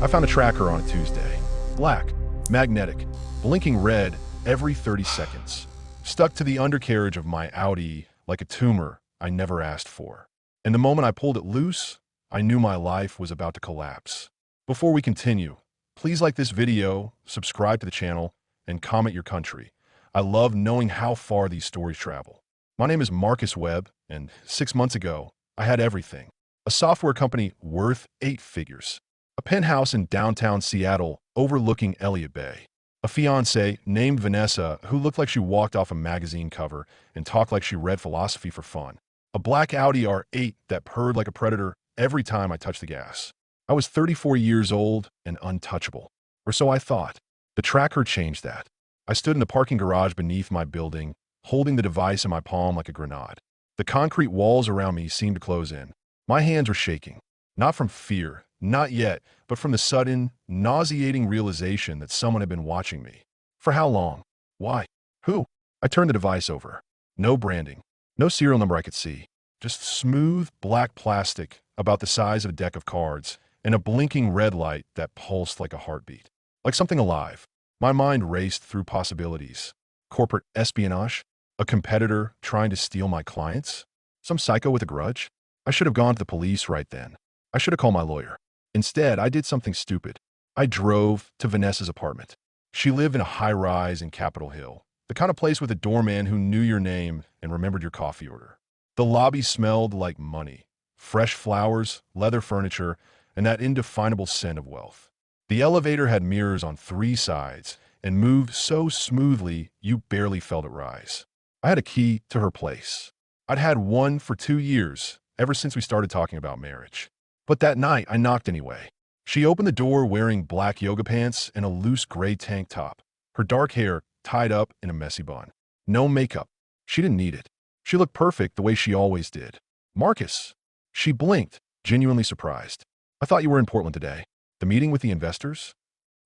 I found a tracker on a Tuesday. Black, magnetic, blinking red every 30 seconds. Stuck to the undercarriage of my Audi like a tumor I never asked for. And the moment I pulled it loose, I knew my life was about to collapse. Before we continue, please like this video, subscribe to the channel, and comment your country. I love knowing how far these stories travel. My name is Marcus Webb, and 6 months ago, I had everything. A software company worth 8 figures. A penthouse in downtown Seattle overlooking Elliott Bay. A fiancée named Vanessa who looked like she walked off a magazine cover and talked like she read philosophy for fun. A black Audi R8 that purred like a predator every time I touched the gas. I was 34 years old and untouchable. Or so I thought. The tracker changed that. I stood in the parking garage beneath my building, holding the device in my palm like a grenade. The concrete walls around me seemed to close in. My hands were shaking. Not from fear, not yet, but from the sudden, nauseating realization that someone had been watching me. For how long? Why? Who? I turned the device over. No branding. No serial number I could see. Just smooth, black plastic about the size of a deck of cards and a blinking red light that pulsed like a heartbeat. Like something alive. My mind raced through possibilities. Corporate espionage? A competitor trying to steal my clients? Some psycho with a grudge? I should have gone to the police right then. I should have called my lawyer. Instead, I did something stupid. I drove to Vanessa's apartment. She lived in a high-rise in Capitol Hill, the kind of place with a doorman who knew your name and remembered your coffee order. The lobby smelled like money, fresh flowers, leather furniture, and that indefinable scent of wealth. The elevator had mirrors on 3 sides and moved so smoothly you barely felt it rise. I had a key to her place. I'd had one for 2 years, ever since we started talking about marriage. But that night, I knocked anyway. She opened the door wearing black yoga pants and a loose gray tank top, her dark hair tied up in a messy bun. No makeup. She didn't need it. She looked perfect the way she always did. Marcus. She blinked, genuinely surprised. I thought you were in Portland today. The meeting with the investors?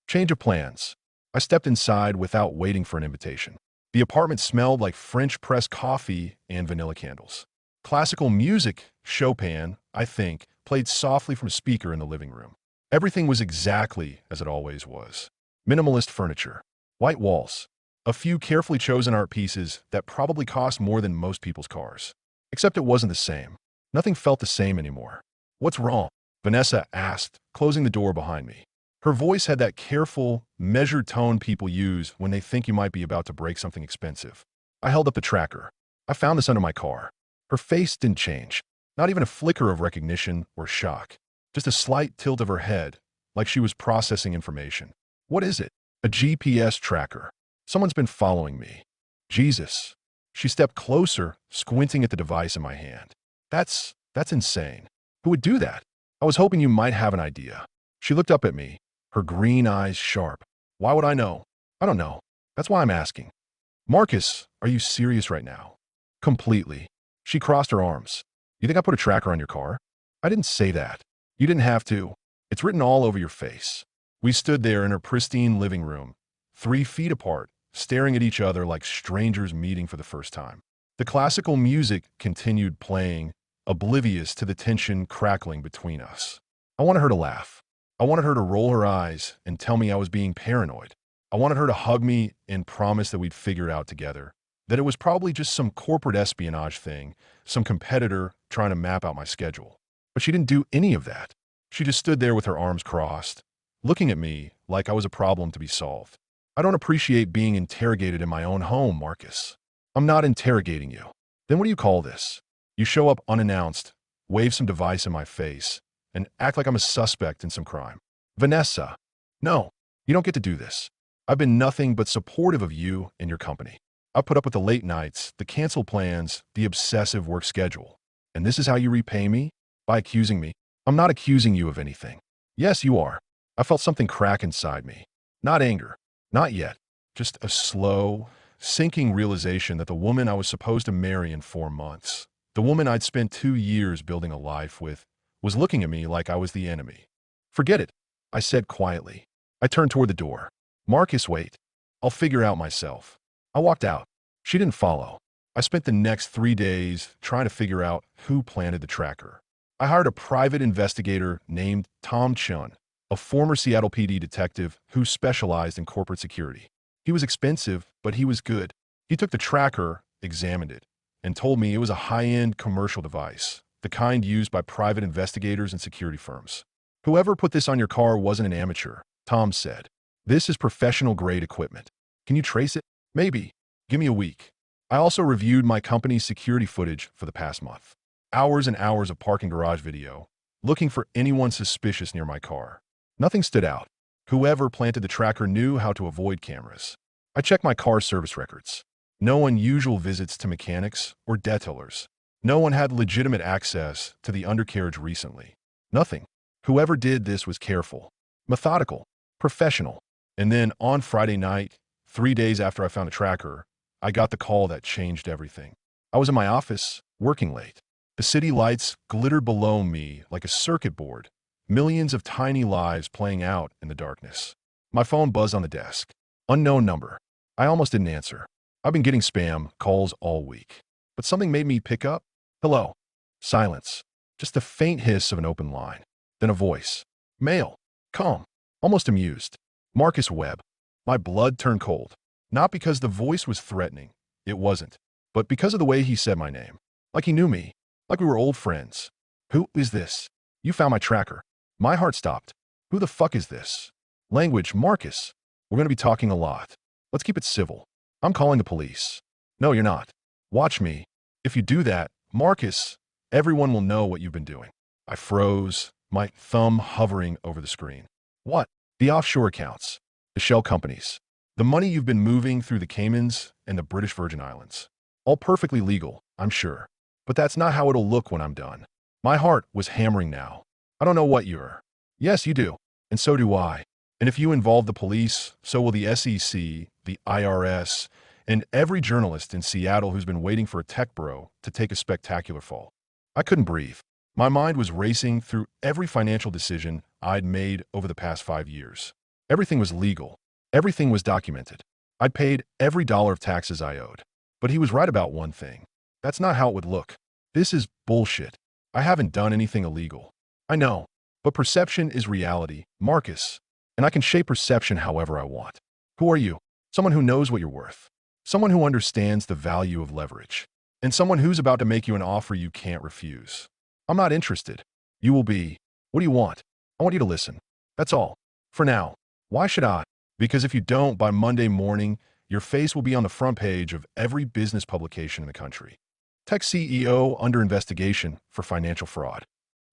Change of plans. I stepped inside without waiting for an invitation. The apartment smelled like French press coffee and vanilla candles. Classical music, Chopin, I think, played softly from a speaker in the living room. Everything was exactly as it always was. Minimalist furniture, white walls, a few carefully chosen art pieces that probably cost more than most people's cars. Except it wasn't the same. Nothing felt the same anymore. What's wrong? Vanessa asked, closing the door behind me. Her voice had that careful, measured tone people use when they think you might be about to break something expensive. I held up the tracker. I found this under my car. Her face didn't change. Not even a flicker of recognition or shock. Just a slight tilt of her head, like she was processing information. What is it? A GPS tracker. Someone's been following me. Jesus. She stepped closer, squinting at the device in my hand. That's insane. Who would do that? I was hoping you might have an idea. She looked up at me, her green eyes sharp. Why would I know? I don't know. That's why I'm asking. Marcus, are you serious right now? Completely. She crossed her arms. You think I put a tracker on your car? I didn't say that. You didn't have to. It's written all over your face. We stood there in her pristine living room, 3 feet apart, staring at each other like strangers meeting for the first time. The classical music continued playing, oblivious to the tension crackling between us. I wanted her to laugh. I wanted her to roll her eyes and tell me I was being paranoid. I wanted her to hug me and promise that we'd figure it out together. That it was probably just some corporate espionage thing, some competitor trying to map out my schedule. But she didn't do any of that. She just stood there with her arms crossed, looking at me like I was a problem to be solved. I don't appreciate being interrogated in my own home, Marcus. I'm not interrogating you. Then what do you call this? You show up unannounced, wave some device in my face, and act like I'm a suspect in some crime. Vanessa. No, you don't get to do this. I've been nothing but supportive of you and your company. I put up with the late nights, the canceled plans, the obsessive work schedule. And this is how you repay me? By accusing me? I'm not accusing you of anything. Yes, you are. I felt something crack inside me. Not anger. Not yet. Just a slow, sinking realization that the woman I was supposed to marry in 4 months, the woman I'd spent 2 years building a life with, was looking at me like I was the enemy. Forget it, I said quietly. I turned toward the door. Marcus, wait. I'll figure out myself. I walked out. She didn't follow. I spent the next 3 days trying to figure out who planted the tracker. I hired a private investigator named Tom Chun. a former Seattle PD detective who specialized in corporate security. He was expensive, but he was good. He took the tracker, examined it, and told me it was a high-end commercial device, the kind used by private investigators and security firms. Whoever put this on your car wasn't an amateur, Tom said. This is professional-grade equipment. Can you trace it? Maybe. Give me a week. I also reviewed my company's security footage for the past month. Hours and hours of parking garage video, looking for anyone suspicious near my car. Nothing stood out. Whoever planted the tracker knew how to avoid cameras. I checked my car's service records. No unusual visits to mechanics or detailers. No one had legitimate access to the undercarriage recently. Nothing. Whoever did this was careful, methodical, professional. And then on Friday night, 3 days after I found the tracker, I got the call that changed everything. I was in my office, working late. The city lights glittered below me like a circuit board, millions of tiny lives playing out in the darkness. My phone buzzed on the desk. Unknown number. I almost didn't answer. I've been getting spam calls all week. But something made me pick up. Hello. Silence. Just the faint hiss of an open line. Then a voice. Male. Calm. Almost amused. Marcus Webb. My blood turned cold. Not because the voice was threatening. It wasn't. But because of the way he said my name. Like he knew me. Like we were old friends. Who is this? You found my tracker. My heart stopped. Who the fuck is this? Language, Marcus. We're going to be talking a lot. Let's keep it civil. I'm calling the police. No, you're not. Watch me. If you do that, Marcus, everyone will know what you've been doing. I froze, my thumb hovering over the screen. What? The offshore accounts. The shell companies. The money you've been moving through the Caymans and the British Virgin Islands. All perfectly legal, I'm sure. But that's not how it'll look when I'm done. My heart was hammering now. I don't know what you're. Yes, you do. And so do I. And if you involve the police, so will the SEC, the IRS, and every journalist in Seattle who's been waiting for a tech bro to take a spectacular fall. I couldn't breathe. My mind was racing through every financial decision I'd made over the past 5 years. Everything was legal. Everything was documented. I'd paid every dollar of taxes I owed. But he was right about one thing. That's not how it would look. This is bullshit. I haven't done anything illegal. I know. But perception is reality, Marcus. And I can shape perception however I want. Who are you? Someone who knows what you're worth. Someone who understands the value of leverage. And someone who's about to make you an offer you can't refuse. I'm not interested. You will be. What do you want? I want you to listen. That's all. For now. Why should I? Because if you don't, by Monday morning, your face will be on the front page of every business publication in the country. Tech CEO under investigation for financial fraud.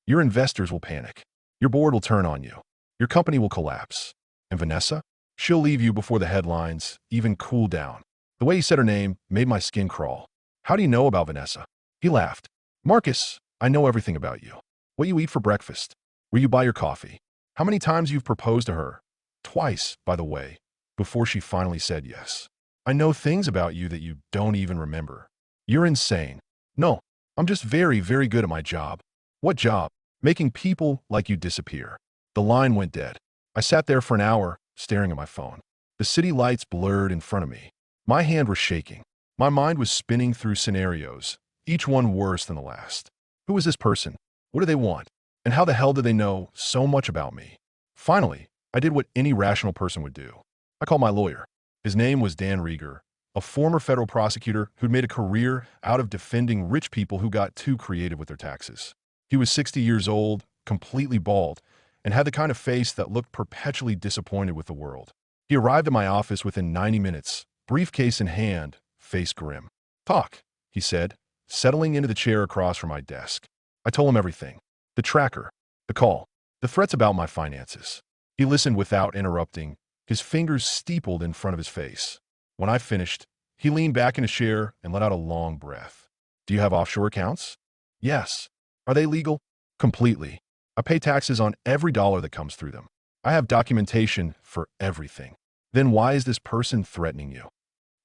Your investors will panic. Your board will turn on you. Your company will collapse. And Vanessa? She'll leave you before the headlines even cool down. The way he said her name made my skin crawl. How do you know about Vanessa? He laughed. Marcus, I know everything about you. What you eat for breakfast. Where you buy your coffee. How many times you've proposed to her. Twice, by the way, before she finally said yes. I know things about you that you don't even remember. You're insane. No, I'm just very, very good at my job. What job? Making people like you disappear. The line went dead. I sat there for an hour, staring at my phone. The city lights blurred in front of me. My hand was shaking. My mind was spinning through scenarios, each one worse than the last. Who is this person? What do they want? And how the hell do they know so much about me? Finally, I did what any rational person would do. I called my lawyer. His name was Dan Rieger, a former federal prosecutor who'd made a career out of defending rich people who got too creative with their taxes. He was 60 years old, completely bald, and had the kind of face that looked perpetually disappointed with the world. He arrived at my office within 90 minutes, briefcase in hand, face grim. Talk, he said, settling into the chair across from my desk. I told him everything. The tracker, the call, the threats about my finances. He listened without interrupting, his fingers steepled in front of his face. When I finished, he leaned back in his chair and let out a long breath. Do you have offshore accounts? Yes. Are they legal? Completely. I pay taxes on every dollar that comes through them. I have documentation for everything. Then why is this person threatening you?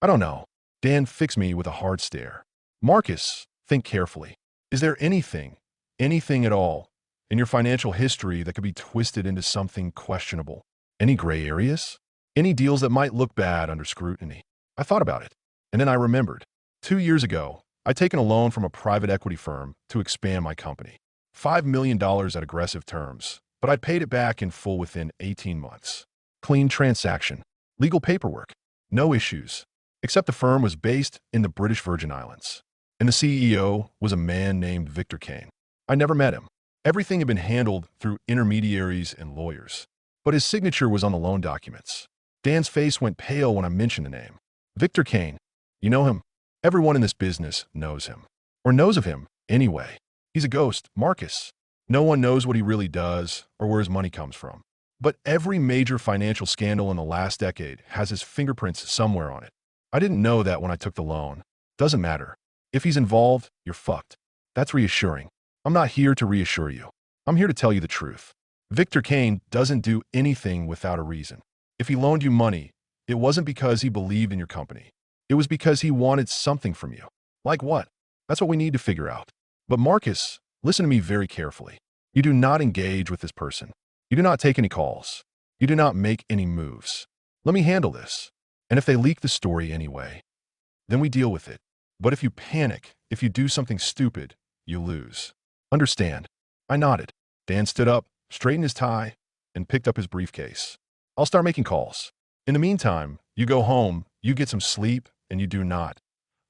I don't know. Dan fixed me with a hard stare. Marcus, think carefully. Is there anything at all, in your financial history that could be twisted into something questionable? Any gray areas? Any deals that might look bad under scrutiny? I thought about it, and then I remembered. 2 years ago, I'd taken a loan from a private equity firm to expand my company. $5 million at aggressive terms, but I paid it back in full within 18 months. Clean transaction. Legal paperwork. No issues. Except the firm was based in the British Virgin Islands. And the CEO was a man named Victor Kane. I never met him. Everything had been handled through intermediaries and lawyers. But his signature was on the loan documents. Dan's face went pale when I mentioned the name. Victor Kane. You know him? Everyone in this business knows him. Or knows of him, anyway. He's a ghost, Marcus. No one knows what he really does or where his money comes from. But every major financial scandal in the last decade has his fingerprints somewhere on it. I didn't know that when I took the loan. Doesn't matter. If he's involved, you're fucked. That's reassuring. I'm not here to reassure you. I'm here to tell you the truth. Victor Kane doesn't do anything without a reason. If he loaned you money, it wasn't because he believed in your company. It was because he wanted something from you. Like what? That's what we need to figure out. But Marcus, listen to me very carefully. You do not engage with this person. You do not take any calls. You do not make any moves. Let me handle this. And if they leak the story anyway, then we deal with it. But if you panic, if you do something stupid, you lose. Understand? I nodded. Dan stood up, straightened his tie, and picked up his briefcase. I'll start making calls. In the meantime, you go home, you get some sleep, and you do not,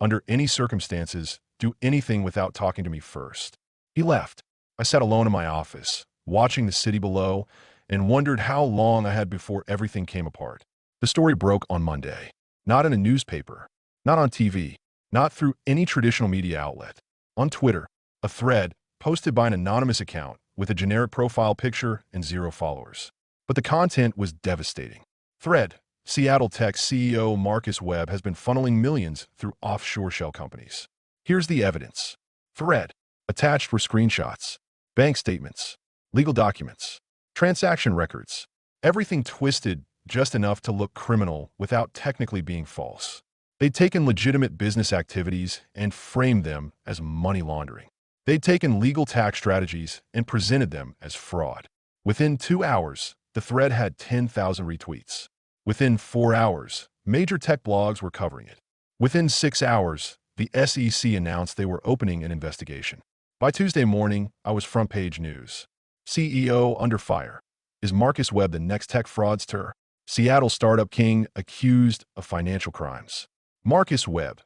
under any circumstances, do anything without talking to me first. He left. I sat alone in my office, watching the city below, and wondered how long I had before everything came apart. The story broke on Monday. Not in a newspaper, not on TV, not through any traditional media outlet. On Twitter, a thread posted by an anonymous account with a generic profile picture and 0 followers. But the content was devastating. Thread, Seattle tech CEO Marcus Webb has been funneling millions through offshore shell companies. Here's the evidence. Thread. Attached were screenshots, bank statements, legal documents, transaction records. Everything twisted just enough to look criminal without technically being false. They'd taken legitimate business activities and framed them as money laundering. They'd taken legal tax strategies and presented them as fraud. Within 2 hours, the thread had 10,000 retweets. Within 4 hours, major tech blogs were covering it. Within 6 hours, the SEC announced they were opening an investigation. By Tuesday morning, I was front page news. CEO under fire. Is Marcus Webb the next tech fraudster? Seattle startup king accused of financial crimes. Marcus Webb,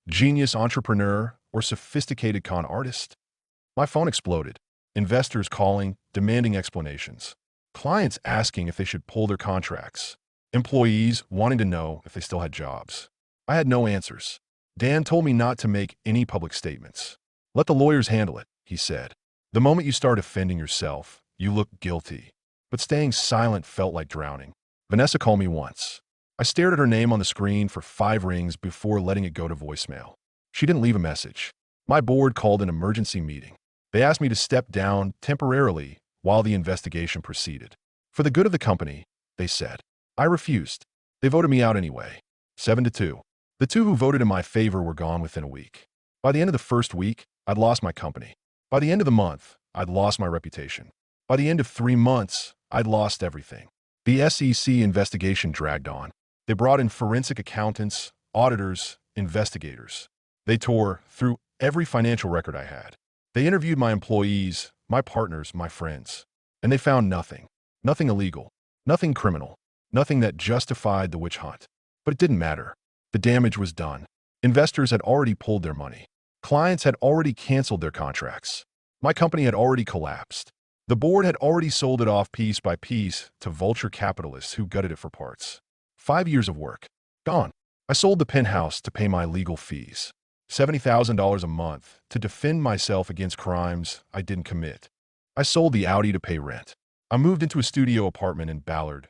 genius entrepreneur or sophisticated con artist? My phone exploded. Investors calling, demanding explanations. Clients asking if they should pull their contracts. Employees wanting to know if they still had jobs. I had no answers. Dan told me not to make any public statements. Let the lawyers handle it, he said. The moment you start offending yourself, you look guilty. But staying silent felt like drowning. Vanessa called me once. I stared at her name on the screen for 5 rings before letting it go to voicemail. She didn't leave a message. My board called an emergency meeting. They asked me to step down temporarily while the investigation proceeded. For the good of the company, they said. I refused. They voted me out anyway. 7-2. The 2 who voted in my favor were gone within a week. By the end of the first week, I'd lost my company. By the end of the month, I'd lost my reputation. By the end of 3 months, I'd lost everything. The SEC investigation dragged on. They brought in forensic accountants, auditors, investigators. They tore through every financial record I had. They interviewed my employees, my partners, my friends. And they found nothing. Nothing illegal. Nothing criminal. Nothing that justified the witch hunt. But it didn't matter. The damage was done. Investors had already pulled their money. Clients had already canceled their contracts. My company had already collapsed. The board had already sold it off piece by piece to vulture capitalists who gutted it for parts. 5 years of work. Gone. I sold the penthouse to pay my legal fees. $70,000 a month to defend myself against crimes I didn't commit. I sold the Audi to pay rent. I moved into a studio apartment in Ballard,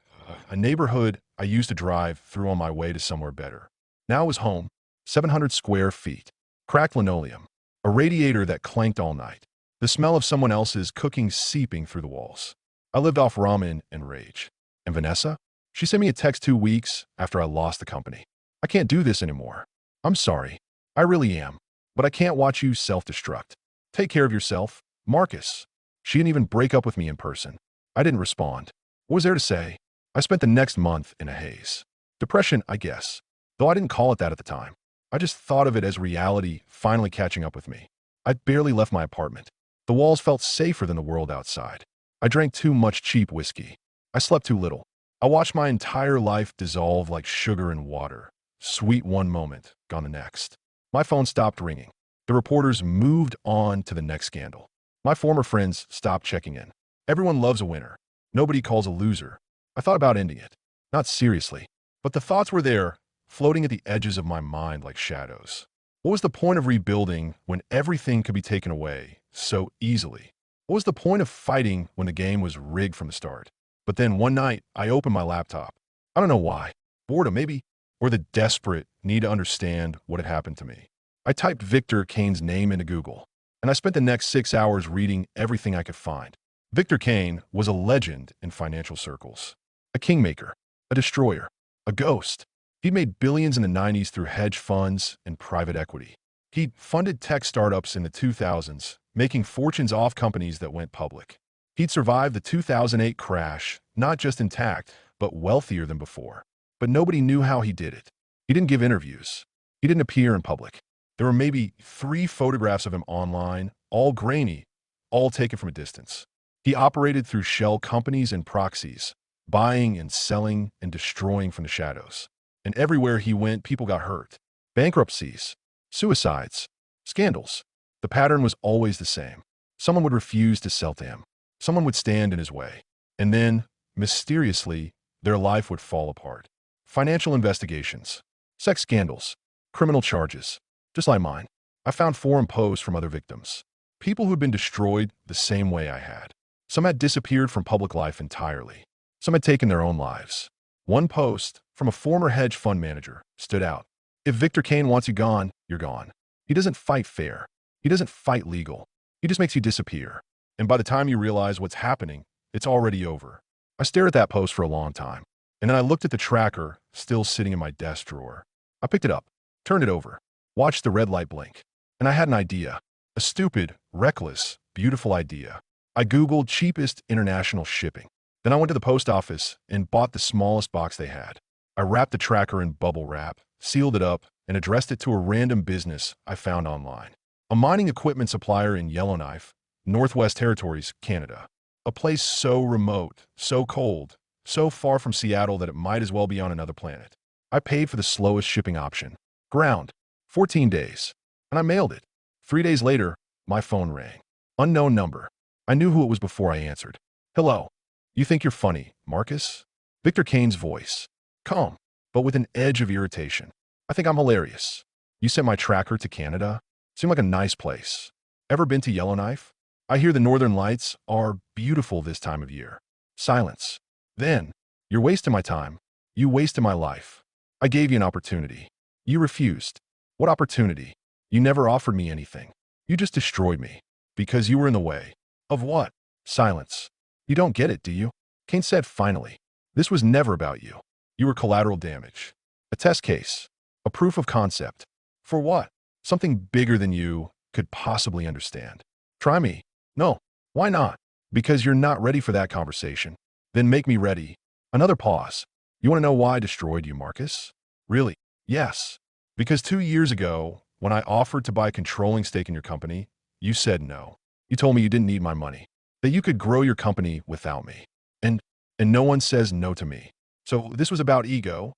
a neighborhood I used to drive through on my way to somewhere better. Now it was home, 700 square feet, cracked linoleum, a radiator that clanked all night, the smell of someone else's cooking seeping through the walls. I lived off ramen and rage. And Vanessa? She sent me a text 2 weeks after I lost the company. I can't do this anymore. I'm sorry. I really am. But I can't watch you self-destruct. Take care of yourself, Marcus. She didn't even break up with me in person. I didn't respond. What was there to say? I spent the next month in a haze. Depression, I guess. Though I didn't call it that at the time. I just thought of it as reality finally catching up with me. I'd barely left my apartment. The walls felt safer than the world outside. I drank too much cheap whiskey. I slept too little. I watched my entire life dissolve like sugar in water. Sweet one moment, gone the next. My phone stopped ringing. The reporters moved on to the next scandal. My former friends stopped checking in. Everyone loves a winner. Nobody calls a loser. I thought about ending it. Not seriously. But the thoughts were there, floating at the edges of my mind like shadows. What was the point of rebuilding when everything could be taken away so easily? What was the point of fighting when the game was rigged from the start? But then one night, I opened my laptop. I don't know why. Boredom, maybe, or the desperate need to understand what had happened to me. I typed Victor Kane's name into Google, and I spent the next 6 hours reading everything I could find. Victor Kane was a legend in financial circles. A kingmaker, a destroyer, a ghost. He made billions in the 90s through hedge funds and private equity. He funded tech startups in the 2000s, making fortunes off companies that went public. He'd survived the 2008 crash, not just intact, but wealthier than before. But nobody knew how he did it. He didn't give interviews. He didn't appear in public. There were maybe 3 photographs of him online, all grainy, all taken from a distance. He operated through shell companies and proxies, buying and selling and destroying from the shadows. And everywhere he went, people got hurt. Bankruptcies, suicides, scandals. The pattern was always the same. Someone would refuse to sell to him. Someone would stand in his way. And then, mysteriously, their life would fall apart. Financial investigations, sex scandals, criminal charges, just like mine. I found forum posts from other victims. People who'd been destroyed the same way I had. Some had disappeared from public life entirely. Some had taken their own lives. One post from a former hedge fund manager stood out. If Victor Kane wants you gone, you're gone. He doesn't fight fair. He doesn't fight legal. He just makes you disappear. And by the time you realize what's happening, it's already over. I stared at that post for a long time. And then I looked at the tracker still sitting in my desk drawer. I picked it up, turned it over, watched the red light blink. And I had an idea. A stupid, reckless, beautiful idea. I Googled cheapest international shipping. Then I went to the post office and bought the smallest box they had. I wrapped the tracker in bubble wrap, sealed it up, and addressed it to a random business I found online. A mining equipment supplier in Yellowknife, Northwest Territories, Canada. A place so remote, so cold, so far from Seattle that it might as well be on another planet. I paid for the slowest shipping option. Ground. 14 days. And I mailed it. 3 days later, my phone rang. Unknown number. I knew who it was before I answered. Hello. You think you're funny, Marcus? Victor Kane's voice. Calm, but with an edge of irritation. I think I'm hilarious. You sent my tracker to Canada? Seemed like a nice place. Ever been to Yellowknife? I hear the northern lights are beautiful this time of year. Silence. Then, you're wasting my time. You wasted my life. I gave you an opportunity. You refused. What opportunity? You never offered me anything. You just destroyed me. Because you were in the way. Of what? Silence. You don't get it, do you? Kane said finally. This was never about you. You were collateral damage. A test case. A proof of concept. For what? Something bigger than you could possibly understand. Try me. No. Why not? Because you're not ready for that conversation. Then make me ready. Another pause. You want to know why I destroyed you, Marcus? Really? Yes. Because 2 years ago, when I offered to buy a controlling stake in your company, you said no. You told me you didn't need my money, that you could grow your company without me. And no one says no to me. So this was about ego.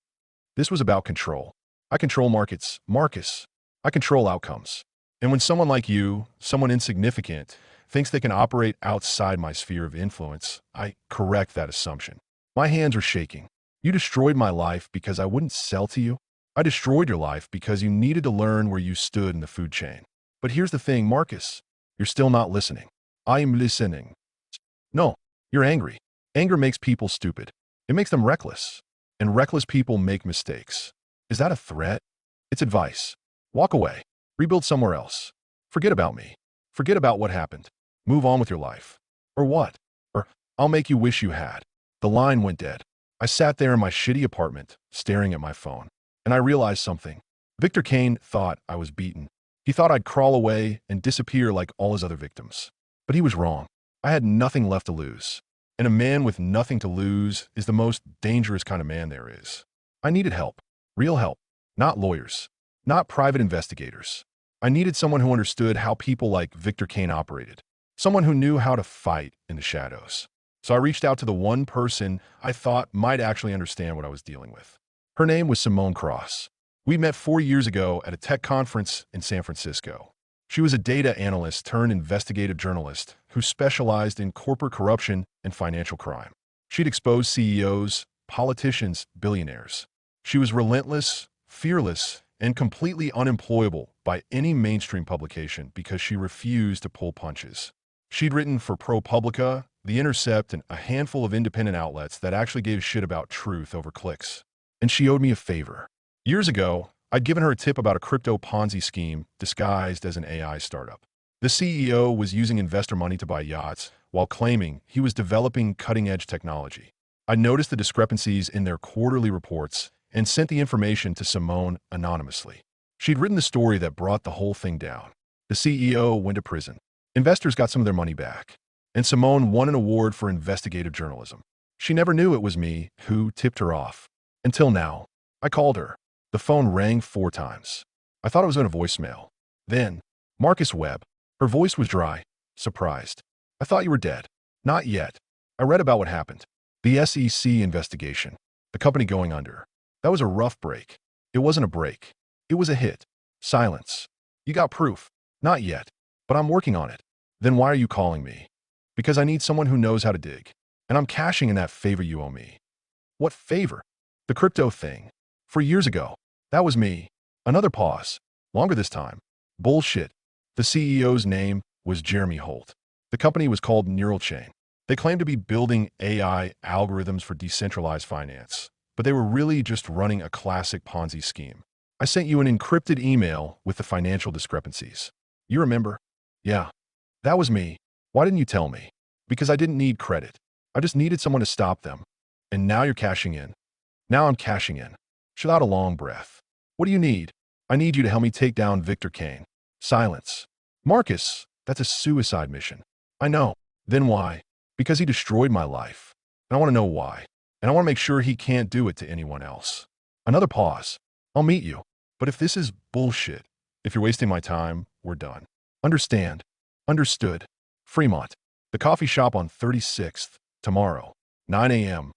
This was about control. I control markets, Marcus. I control outcomes. And when someone like you, someone insignificant, thinks they can operate outside my sphere of influence, I correct that assumption. My hands are shaking. You destroyed my life because I wouldn't sell to you. I destroyed your life because you needed to learn where you stood in the food chain. But here's the thing, Marcus. You're still not listening. I am listening. No, you're angry. Anger makes people stupid. It makes them reckless. And reckless people make mistakes. Is that a threat? It's advice. Walk away. Rebuild somewhere else. Forget about me. Forget about what happened. Move on with your life. Or what? Or I'll make you wish you had. The line went dead. I sat there in my shitty apartment, staring at my phone. And I realized something. Victor Kane thought I was beaten. He thought I'd crawl away and disappear like all his other victims. But he was wrong. I had nothing left to lose. And a man with nothing to lose is the most dangerous kind of man there is. I needed help. Real help. Not lawyers. Not private investigators. I needed someone who understood how people like Victor Kane operated. someone who knew how to fight in the shadows. So I reached out to the one person I thought might actually understand what I was dealing with. Her name was Simone Cross. We met 4 years ago at a tech conference in San Francisco. She was a data analyst turned investigative journalist who specialized in corporate corruption and financial crime. She'd expose CEOs, politicians, billionaires. She was relentless, fearless, and completely unemployable by any mainstream publication because she refused to pull punches. She'd written for ProPublica, The Intercept, and a handful of independent outlets that actually gave a shit about truth over clicks. And she owed me a favor. Years ago, I'd given her a tip about a crypto Ponzi scheme disguised as an AI startup. The CEO was using investor money to buy yachts while claiming he was developing cutting-edge technology. I noticed the discrepancies in their quarterly reports and sent the information to Simone anonymously. She'd written the story that brought the whole thing down. The CEO went to prison. Investors got some of their money back. And Simone won an award for investigative journalism. She never knew it was me who tipped her off. Until now. I called her. The phone rang 4 times. I thought it was in a voicemail. Then, Marcus Webb. Her voice was dry, surprised. I thought you were dead. Not yet. I read about what happened. The SEC investigation. The company going under. That was a rough break. It wasn't a break. It was a hit. Silence. You got proof. Not yet. But I'm working on it. Then why are you calling me? Because I need someone who knows how to dig. And I'm cashing in that favor you owe me. What favor? The crypto thing. 4 years ago. That was me. Another pause. Longer this time. Bullshit. The CEO's name was Jeremy Holt. The company was called Neural Chain. They claimed to be building AI algorithms for decentralized finance, but they were really just running a classic Ponzi scheme. I sent you an encrypted email with the financial discrepancies. You remember? Yeah. That was me. Why didn't you tell me? Because I didn't need credit. I just needed someone to stop them. And now you're cashing in. Now I'm cashing in. Shut out a long breath. What do you need? I need you to help me take down Victor Kane. Silence. Marcus, that's a suicide mission. I know. Then why? Because he destroyed my life. And I want to know why. And I want to make sure he can't do it to anyone else. Another pause. I'll meet you. But if this is bullshit, if you're wasting my time, we're done. Understand. Understood. Fremont. The coffee shop on 36th. Tomorrow. 9 a.m.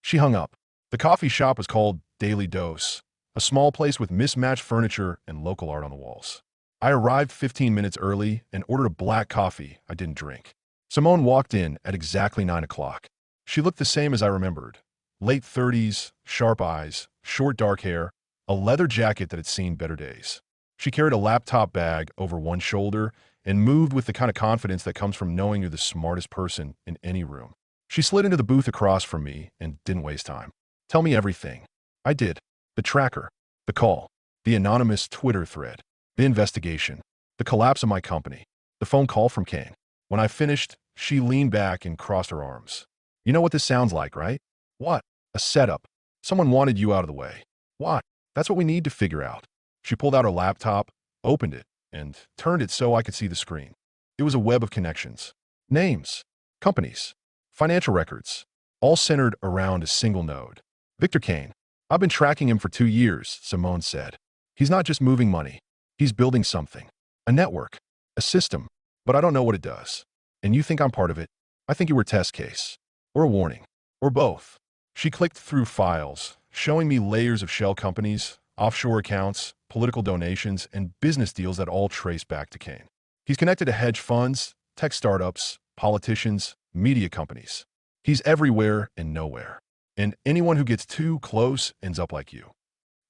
She hung up. The coffee shop was called Daily Dose, a small place with mismatched furniture and local art on the walls. I arrived 15 minutes early and ordered a black coffee I didn't drink. Simone walked in at exactly 9 o'clock. She looked the same as I remembered. Late 30s, sharp eyes, short dark hair, a leather jacket that had seen better days. She carried a laptop bag over one shoulder and moved with the kind of confidence that comes from knowing you're the smartest person in any room. She slid into the booth across from me and didn't waste time. Tell me everything. I did. The tracker, the call, the anonymous Twitter thread, the investigation, the collapse of my company, the phone call from Kane. When I finished, she leaned back and crossed her arms. You know what this sounds like, right? What? A setup. Someone wanted you out of the way. What? That's what we need to figure out. She pulled out her laptop, opened it, and turned it so I could see the screen. It was a web of connections. Names, companies, financial records, all centered around a single node. Victor Kane. I've been tracking him for 2 years, Simone said. He's not just moving money. He's building something. A network. A system. But I don't know what it does. And you think I'm part of it? I think you were a test case. Or a warning. Or both. She clicked through files, showing me layers of shell companies, offshore accounts, political donations, and business deals that all trace back to Kane. He's connected to hedge funds, tech startups, politicians, media companies. He's everywhere and nowhere. And anyone who gets too close ends up like you.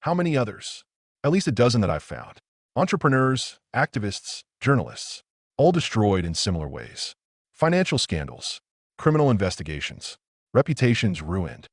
How many others? At least a dozen that I've found. Entrepreneurs, activists, journalists. All destroyed in similar ways. Financial scandals. Criminal investigations. Reputations ruined.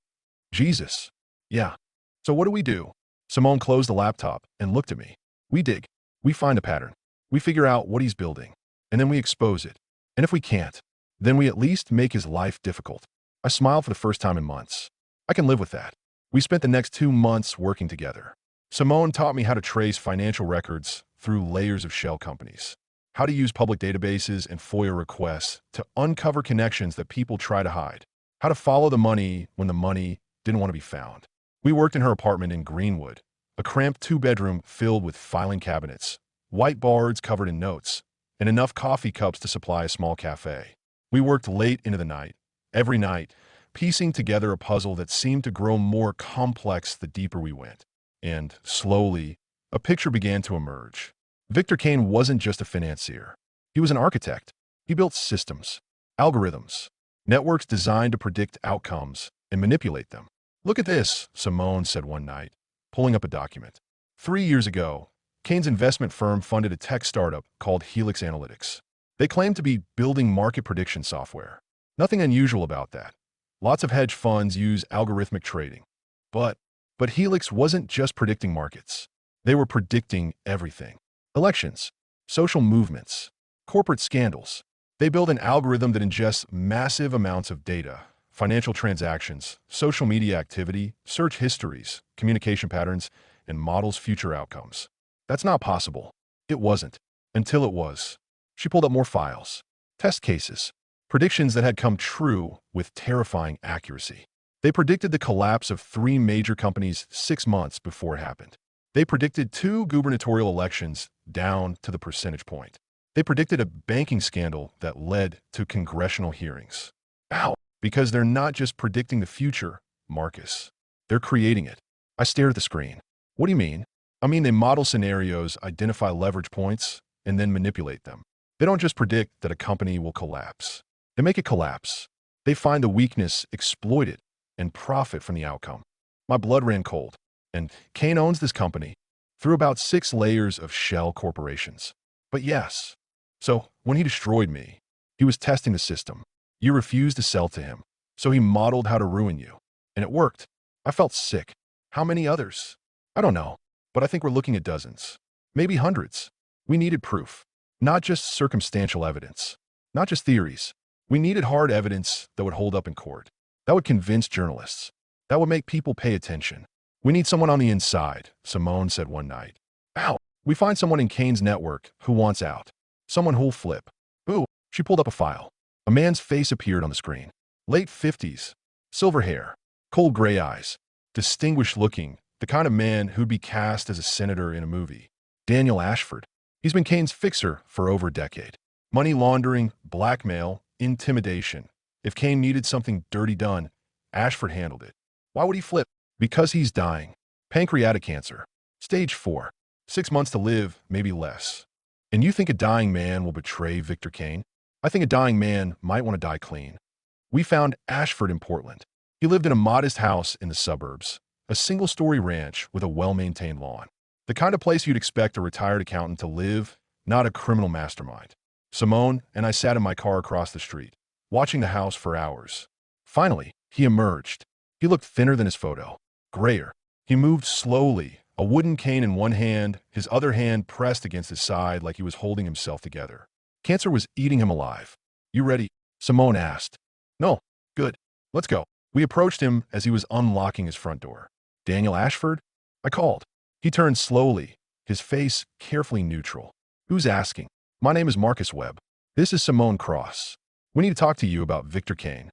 Jesus. Yeah. So what do we do? Simone closed the laptop and looked at me. We dig. We find a pattern. We figure out what he's building. And then we expose it. And if we can't, then we at least make his life difficult. I smiled for the first time in months. I can live with that. We spent the next 2 months working together. Simone taught me how to trace financial records through layers of shell companies, how to use public databases and FOIA requests to uncover connections that people try to hide, how to follow the money when the money didn't want to be found. We worked in her apartment in Greenwood, a cramped 2-bedroom filled with filing cabinets, whiteboards covered in notes, and enough coffee cups to supply a small cafe. We worked late into the night, every night, piecing together a puzzle that seemed to grow more complex the deeper we went. And, slowly, a picture began to emerge. Victor Kane wasn't just a financier. He was an architect. He built systems, algorithms, networks designed to predict outcomes and manipulate them. "Look at this," Simone said one night, pulling up a document. 3 years ago, Kane's investment firm funded a tech startup called Helix Analytics. They claimed to be building market prediction software. Nothing unusual about that. Lots of hedge funds use algorithmic trading. But Helix wasn't just predicting markets. They were predicting everything. Elections, social movements, corporate scandals. They build an algorithm that ingests massive amounts of data, financial transactions, social media activity, search histories, communication patterns, and models future outcomes. That's not possible. It wasn't. Until it was. She pulled up more files. Test cases. Predictions that had come true with terrifying accuracy. They predicted the collapse of 3 major companies 6 months before it happened. They predicted 2 gubernatorial elections down to the percentage point. They predicted a banking scandal that led to congressional hearings. Ow! Because they're not just predicting the future, Marcus. They're creating it. I stared at the screen. What do you mean? I mean they model scenarios, identify leverage points, and then manipulate them. They don't just predict that a company will collapse. They make it collapse. They find the weakness, exploit it, and profit from the outcome. My blood ran cold. And Kane owns this company through about 6 layers of shell corporations. But yes. So when he destroyed me, he was testing the system. You refused to sell to him. So he modeled how to ruin you. And it worked. I felt sick. How many others? I don't know. But I think we're looking at dozens. Maybe hundreds. We needed proof. Not just circumstantial evidence. Not just theories. We needed hard evidence that would hold up in court. That would convince journalists. That would make people pay attention. "We need someone on the inside," Simone said one night. "Ow! We find someone in Kane's network who wants out. Someone who'll flip." Ooh, she pulled up a file. A man's face appeared on the screen. Late 50s. Silver hair. Cold gray eyes. Distinguished looking. The kind of man who'd be cast as a senator in a movie. Daniel Ashford. He's been Kane's fixer for over a decade. Money laundering, blackmail, intimidation. If Kane needed something dirty done, Ashford handled it. Why would he flip? Because he's dying. Pancreatic cancer. Stage 4. 6 months to live, maybe less. And you think a dying man will betray Victor Kane? I think a dying man might want to die clean. We found Ashford in Portland. He lived in a modest house in the suburbs, a single-story ranch with a well-maintained lawn. The kind of place you'd expect a retired accountant to live, not a criminal mastermind. Simone and I sat in my car across the street, watching the house for hours. Finally, he emerged. He looked thinner than his photo, grayer. He moved slowly, a wooden cane in one hand, his other hand pressed against his side like he was holding himself together. Cancer was eating him alive. "You ready?" Simone asked. "No. Good. Let's go." We approached him as he was unlocking his front door. "Daniel Ashford?" I called. He turned slowly, his face carefully neutral. "Who's asking?" "My name is Marcus Webb. This is Simone Cross. We need to talk to you about Victor Kane."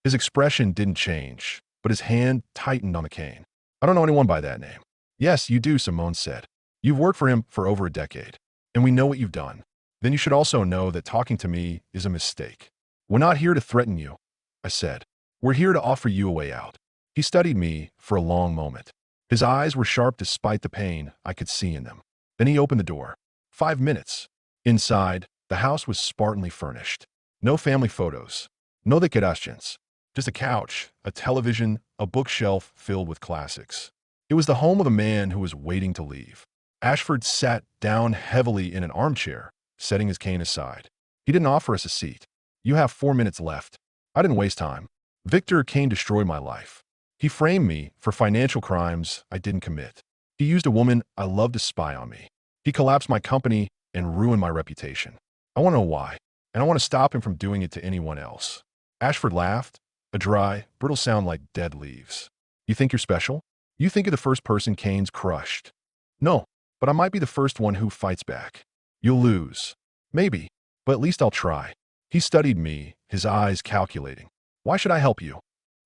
His expression didn't change, but his hand tightened on the cane. "I don't know anyone by that name." "Yes, you do," Simone said. "You've worked for him for over a decade, and we know what you've done. Then you should also know that talking to me is a mistake." "We're not here to threaten you," I said. "We're here to offer you a way out." He studied me for a long moment. His eyes were sharp despite the pain I could see in them. Then he opened the door. 5 minutes. Inside, the house was spartanly furnished. No family photos. No decorations. Just a couch, a television, a bookshelf filled with classics. It was the home of a man who was waiting to leave. Ashford sat down heavily in an armchair, setting his cane aside. He didn't offer us a seat. "You have 4 minutes left." I didn't waste time. Victor Kane destroyed my life. He framed me for financial crimes I didn't commit. He used a woman I loved to spy on me. He collapsed my company and ruined my reputation. I want to know why, and I want to stop him from doing it to anyone else. Ashford laughed, a dry, brittle sound like dead leaves. "You think you're special? You think you're the first person Kane's crushed." "No, but I might be the first one who fights back." "You'll lose." "Maybe, but at least I'll try." He studied me, his eyes calculating. "Why should I help you?"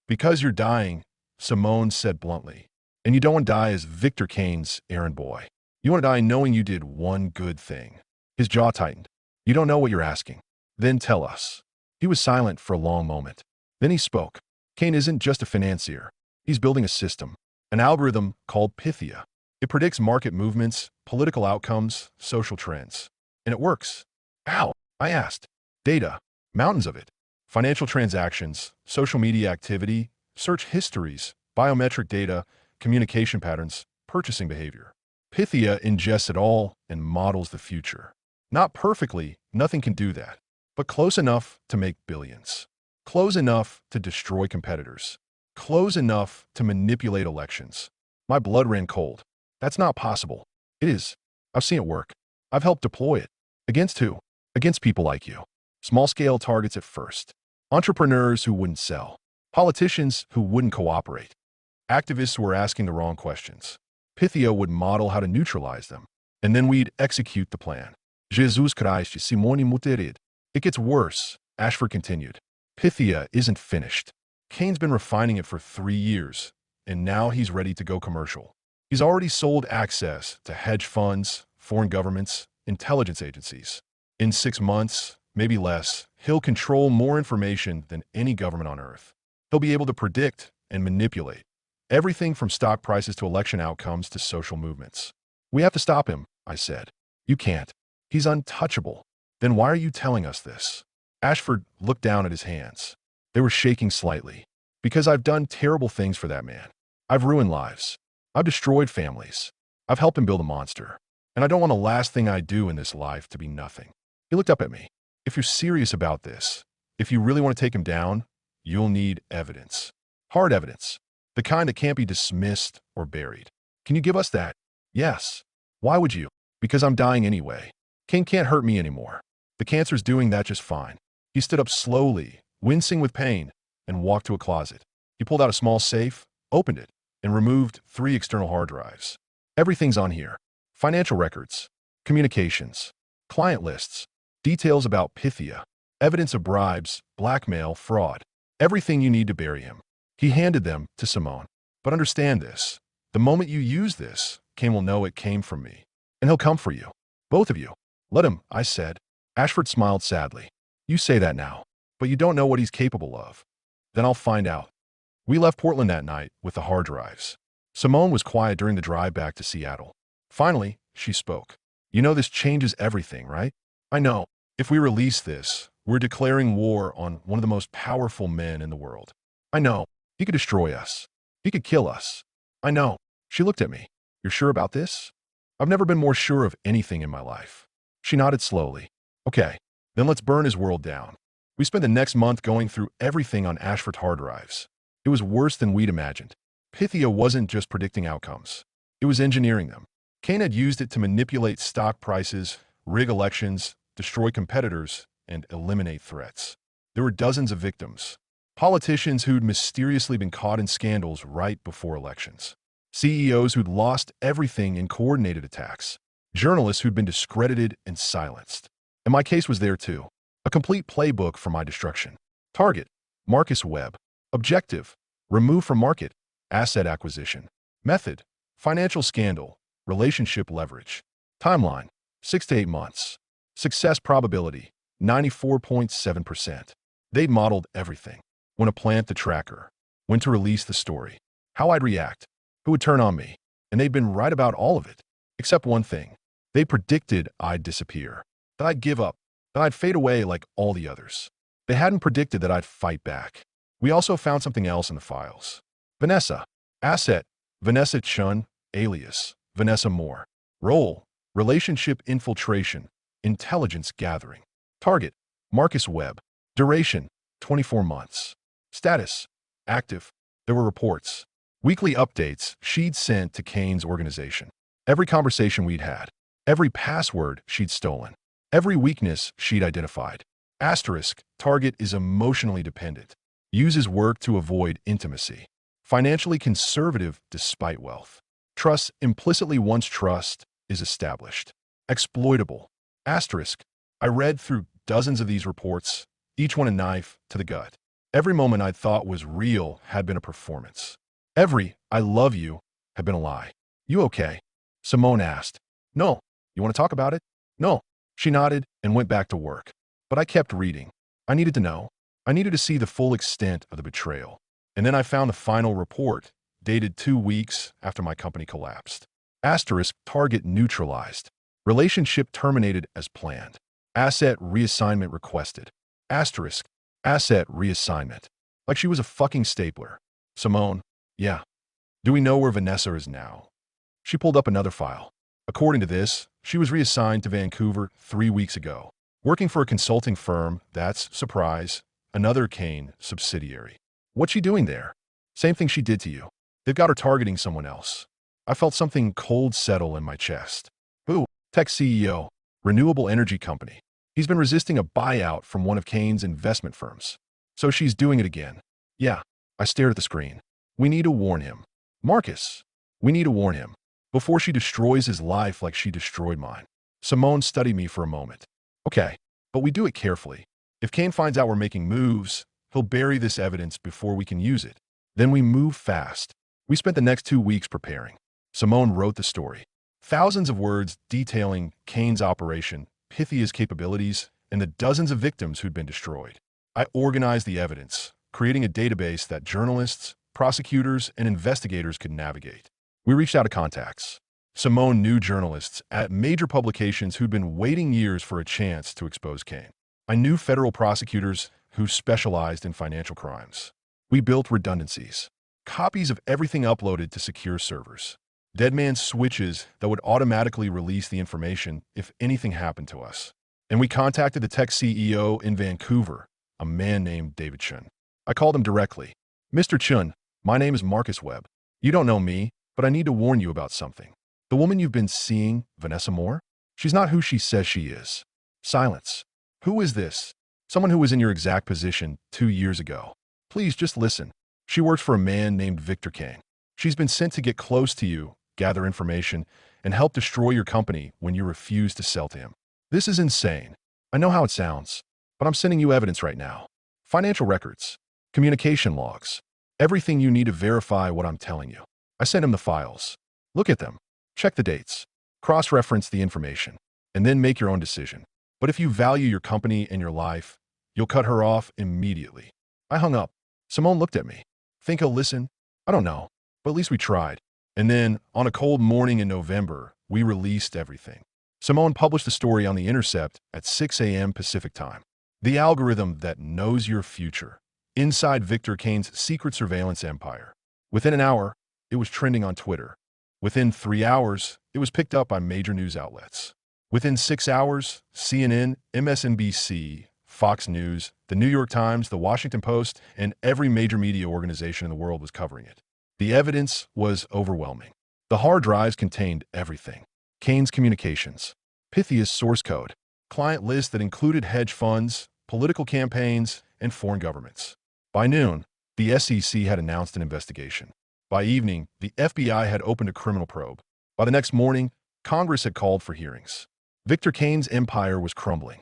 "Because you're dying," Simone said bluntly. "And you don't want to die as Victor Kane's errand boy. You want to die knowing you did one good thing." His jaw tightened. You don't know what you're asking. Then tell us. He was silent for a long moment. Then he spoke. Kane isn't just a financier. He's building a system, an algorithm called Pythia. It predicts market movements, political outcomes, social trends. And it works. How? I asked. Data. Mountains of it. Financial transactions, social media activity, search histories, biometric data, communication patterns, purchasing behavior. Pythia ingests it all and models the future. Not perfectly, nothing can do that, but close enough to make billions. Close enough to destroy competitors. Close enough to manipulate elections. My blood ran cold. That's not possible. It is. I've seen it work. I've helped deploy it. Against who? Against people like you. Small-scale targets at first. Entrepreneurs who wouldn't sell. Politicians who wouldn't cooperate. Activists who were asking the wrong questions. Pythia would model how to neutralize them, and then we'd execute the plan. Jesus Christ, Simone Muterid. It gets worse, Ashford continued. Pythia isn't finished. Kane's been refining it for 3 years, and now he's ready to go commercial. He's already sold access to hedge funds, foreign governments, intelligence agencies. In 6 months, maybe less, he'll control more information than any government on Earth. He'll be able to predict and manipulate everything from stock prices to election outcomes to social movements. We have to stop him, I said. You can't. He's untouchable. Then why are you telling us this? Ashford looked down at his hands. They were shaking slightly. Because I've done terrible things for that man. I've ruined lives. I've destroyed families. I've helped him build a monster. And I don't want the last thing I do in this life to be nothing. He looked up at me. If you're serious about this, if you really want to take him down, you'll need evidence. Hard evidence. The kind that can't be dismissed or buried. Can you give us that? Yes. Why would you? Because I'm dying anyway. Kane can't hurt me anymore. The cancer's doing that just fine. He stood up slowly, wincing with pain, and walked to a closet. He pulled out a small safe, opened it, and removed 3 external hard drives. Everything's on here. Financial records, communications, client lists, details about Pythia, evidence of bribes, blackmail, fraud. Everything you need to bury him. He handed them to Simone. But understand this. The moment you use this, Kane will know it came from me. And he'll come for you. Both of you. Let him, I said. Ashford smiled sadly. You say that now, but you don't know what he's capable of. Then I'll find out. We left Portland that night with the hard drives. Simone was quiet during the drive back to Seattle. Finally, she spoke. You know this changes everything, right? I know. If we release this, we're declaring war on one of the most powerful men in the world. I know. He could destroy us. He could kill us. I know. She looked at me. You're sure about this? I've never been more sure of anything in my life. She nodded slowly. Okay, then let's burn his world down. We spent the next month going through everything on Ashford's hard drives. It was worse than we'd imagined. Pythia wasn't just predicting outcomes. It was engineering them. Kane had used it to manipulate stock prices, rig elections, destroy competitors, and eliminate threats. There were dozens of victims. Politicians who'd mysteriously been caught in scandals right before elections. CEOs who'd lost everything in coordinated attacks. Journalists who'd been discredited and silenced. And my case was there too. A complete playbook for my destruction. Target, Marcus Webb. Objective, remove from market. Asset acquisition. Method, financial scandal. Relationship leverage. Timeline, 6 to 8 months. Success probability, 94.7%. They'd modeled everything. When to plant the tracker. When to release the story. How I'd react. Who would turn on me. And they'd been right about all of it. Except one thing. They predicted I'd disappear. That I'd give up. That I'd fade away like all the others. They hadn't predicted that I'd fight back. We also found something else in the files. Vanessa. Asset. Vanessa Chun. Alias. Vanessa Moore. Role. Relationship infiltration. Intelligence gathering. Target. Marcus Webb. Duration. 24 months. Status. Active. There were reports. Weekly updates she'd sent to Kane's organization. Every conversation we'd had. Every password she'd stolen. Every weakness she'd identified. Asterisk. Target is emotionally dependent. Uses work to avoid intimacy. Financially conservative despite wealth. Trusts implicitly once trust is established. Exploitable. Asterisk. I read through dozens of these reports, each one a knife to the gut. Every moment I'd thought was real had been a performance. Every "I love you" had been a lie. You okay? Simone asked. No. You want to talk about it? No. She nodded and went back to work. But I kept reading. I needed to know. I needed to see the full extent of the betrayal. And then I found the final report, dated 2 weeks after my company collapsed. Asterisk, target neutralized. Relationship terminated as planned. Asset reassignment requested. Asterisk, asset reassignment. Like she was a fucking stapler. Simone, yeah. Do we know where Vanessa is now? She pulled up another file. According to this, she was reassigned to Vancouver 3 weeks ago, working for a consulting firm that's, surprise, another Kane subsidiary. What's she doing there? Same thing she did to you. They've got her targeting someone else. I felt something cold settle in my chest. Who? Tech CEO, renewable energy company. He's been resisting a buyout from one of Kane's investment firms. So she's doing it again. Yeah, I stared at the screen. We need to warn him. Marcus, we need to warn him. Before she destroys his life like she destroyed mine. Simone studied me for a moment. Okay, but we do it carefully. If Kane finds out we're making moves, he'll bury this evidence before we can use it. Then we move fast. We spent the next 2 weeks preparing. Simone wrote the story. Thousands of words detailing Kane's operation, Pythia's capabilities, and the dozens of victims who'd been destroyed. I organized the evidence, creating a database that journalists, prosecutors, and investigators could navigate. We reached out to contacts. Simone knew journalists at major publications who'd been waiting years for a chance to expose Kane. I knew federal prosecutors who specialized in financial crimes. We built redundancies, copies of everything uploaded to secure servers, deadman switches that would automatically release the information if anything happened to us. And we contacted the tech CEO in Vancouver, a man named David Chun. I called him directly. Mr. Chun, my name is Marcus Webb. You don't know me, but I need to warn you about something. The woman you've been seeing, Vanessa Moore? She's not who she says she is. Silence. Who is this? Someone who was in your exact position 2 years ago. Please just listen. She works for a man named Victor Kane. She's been sent to get close to you, gather information, and help destroy your company when you refuse to sell to him. This is insane. I know how it sounds, but I'm sending you evidence right now. Financial records, communication logs, everything you need to verify what I'm telling you. I sent him the files. Look at them. Check the dates. Cross-reference the information, and then make your own decision. But if you value your company and your life, you'll cut her off immediately. I hung up. Simone looked at me. Think he'll listen? I don't know, but at least we tried. And then, on a cold morning in November, we released everything. Simone published the story on The Intercept at 6 a.m. Pacific time. The algorithm that knows your future. Inside Victor Kane's secret surveillance empire. Within an hour, it was trending on Twitter. Within 3 hours, it was picked up by major news outlets. Within 6 hours, CNN, MSNBC, Fox News, the New York Times, the Washington Post, and every major media organization in the world was covering it. The evidence was overwhelming. The hard drives contained everything. Kane's communications, Pythia's source code, client list that included hedge funds, political campaigns, and foreign governments. By noon, the SEC had announced an investigation. By evening, the FBI had opened a criminal probe. By the next morning, Congress had called for hearings. Victor Kane's empire was crumbling.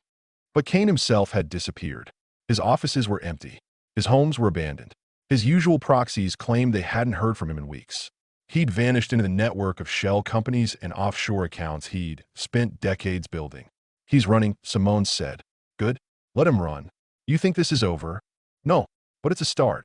But Kane himself had disappeared. His offices were empty. His homes were abandoned. His usual proxies claimed they hadn't heard from him in weeks. He'd vanished into the network of shell companies and offshore accounts he'd spent decades building. He's running, Simone said. Good. Let him run. You think this is over? No, but it's a start.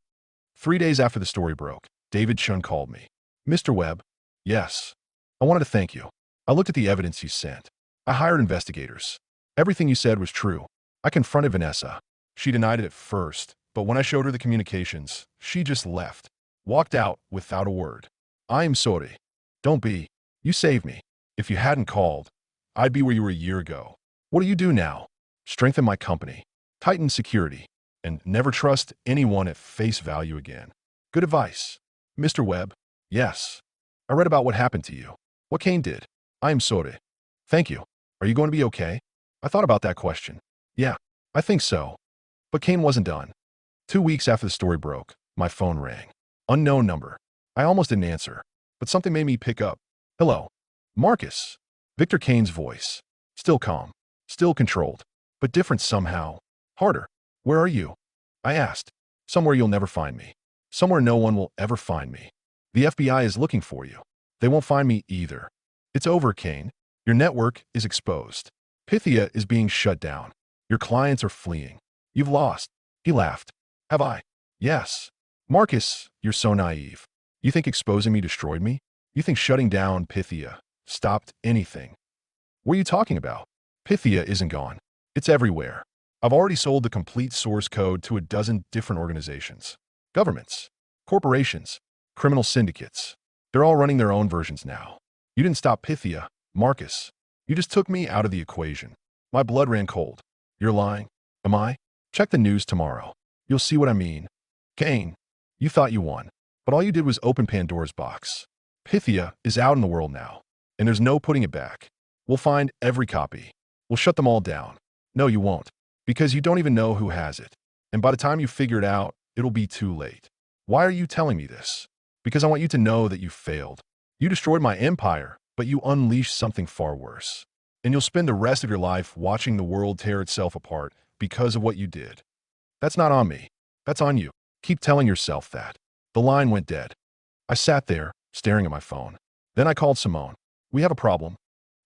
3 days after the story broke, David Chun called me. Mr. Webb? Yes. I wanted to thank you. I looked at the evidence you sent. I hired investigators. Everything you said was true. I confronted Vanessa. She denied it at first, but when I showed her the communications, she just left. Walked out without a word. I am sorry. Don't be. You saved me. If you hadn't called, I'd be where you were a year ago. What do you do now? Strengthen my company. Tighten security. And never trust anyone at face value again. Good advice. Mr. Webb? Yes. I read about what happened to you. What Kane did. I am sorry. Thank you. Are you going to be okay? I thought about that question. Yeah, I think so. But Kane wasn't done. 2 weeks after the story broke, my phone rang. Unknown number. I almost didn't answer, but something made me pick up. Hello. Marcus. Victor Kane's voice. Still calm. Still controlled. But different somehow. Harder. Where are you? I asked. Somewhere you'll never find me. Somewhere no one will ever find me. The FBI is looking for you. They won't find me either. It's over, Kane. Your network is exposed. Pythia is being shut down. Your clients are fleeing. You've lost. He laughed. Have I? Yes. Marcus, you're so naive. You think exposing me destroyed me? You think shutting down Pythia stopped anything? What are you talking about? Pythia isn't gone. It's everywhere. I've already sold the complete source code to a dozen different organizations. Governments, corporations, criminal syndicates. They're all running their own versions now. You didn't stop Pythia, Marcus. You just took me out of the equation. My blood ran cold. You're lying. Am I? Check the news tomorrow. You'll see what I mean. Kane, you thought you won, but all you did was open Pandora's box. Pythia is out in the world now, and there's no putting it back. We'll find every copy. We'll shut them all down. No, you won't, because you don't even know who has it. And by the time you figure it out, it'll be too late. Why are you telling me this? Because I want you to know that you failed. You destroyed my empire, but you unleashed something far worse. And you'll spend the rest of your life watching the world tear itself apart because of what you did. That's not on me. That's on you. Keep telling yourself that. The line went dead. I sat there, staring at my phone. Then I called Simone. We have a problem.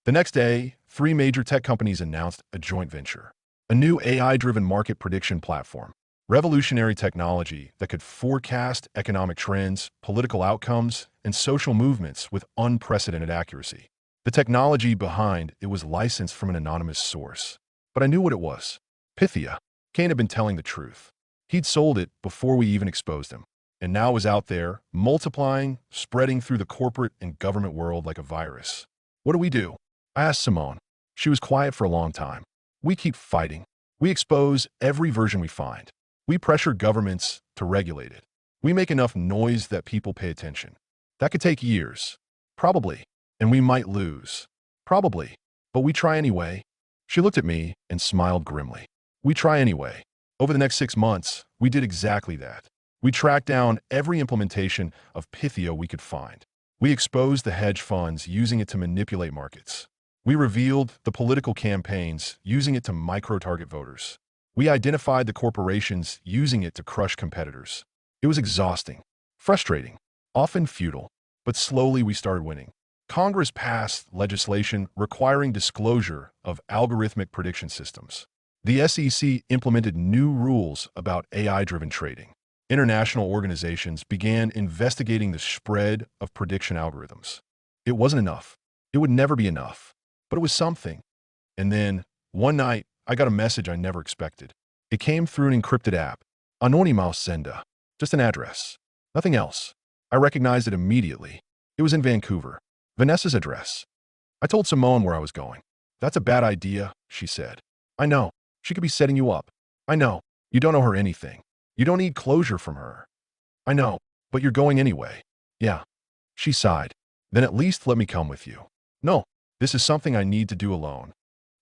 The next day, 3 major tech companies announced a joint venture. A new AI-driven market prediction platform. Revolutionary technology that could forecast economic trends, political outcomes, and social movements with unprecedented accuracy. The technology behind it was licensed from an anonymous source. But I knew what it was. Pythia. Kane had been telling the truth. He'd sold it before we even exposed him. And now it was out there, multiplying, spreading through the corporate and government world like a virus. What do we do? I asked Simone. She was quiet for a long time. We keep fighting. We expose every version we find. We pressure governments to regulate it. We make enough noise that people pay attention. That could take years. Probably. And we might lose. Probably. But we try anyway. She looked at me and smiled grimly. We try anyway. Over the next 6 months, we did exactly that. We tracked down every implementation of Pythia we could find. We exposed the hedge funds using it to manipulate markets. We revealed the political campaigns using it to micro-target voters. We identified the corporations using it to crush competitors. It was exhausting, frustrating, often futile, but slowly we started winning. Congress passed legislation requiring disclosure of algorithmic prediction systems. The SEC implemented new rules about AI-driven trading. International organizations began investigating the spread of prediction algorithms. It wasn't enough. It would never be enough. But it was something. And then, one night, I got a message I never expected. It came through an encrypted app. Anonymous sender. Just an address. Nothing else. I recognized it immediately. It was in Vancouver. Vanessa's address. I told Simone where I was going. That's a bad idea, she said. I know. She could be setting you up. I know. You don't owe her anything. You don't need closure from her. I know. But you're going anyway. Yeah. She sighed. Then at least let me come with you. No. This is something I need to do alone.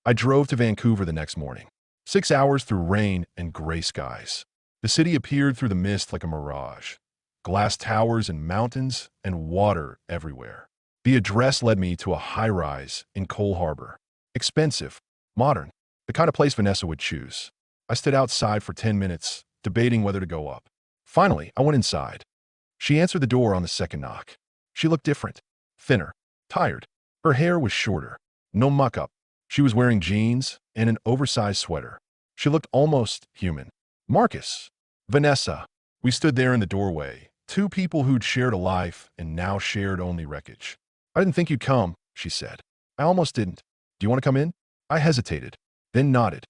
I drove to Vancouver the next morning. 6 hours through rain and gray skies. The city appeared through the mist like a mirage. Glass towers and mountains and water everywhere. The address led me to a high-rise in Cole Harbor. Expensive, modern, the kind of place Vanessa would choose. I stood outside for 10 minutes, debating whether to go up. Finally, I went inside. She answered the door on the second knock. She looked different, thinner, tired. Her hair was shorter, no muck-up. She was wearing jeans and an oversized sweater. She looked almost human. Marcus, Vanessa. We stood there in the doorway, 2 people who'd shared a life and now shared only wreckage. I didn't think you'd come, she said. I almost didn't. Do you want to come in? I hesitated, then nodded.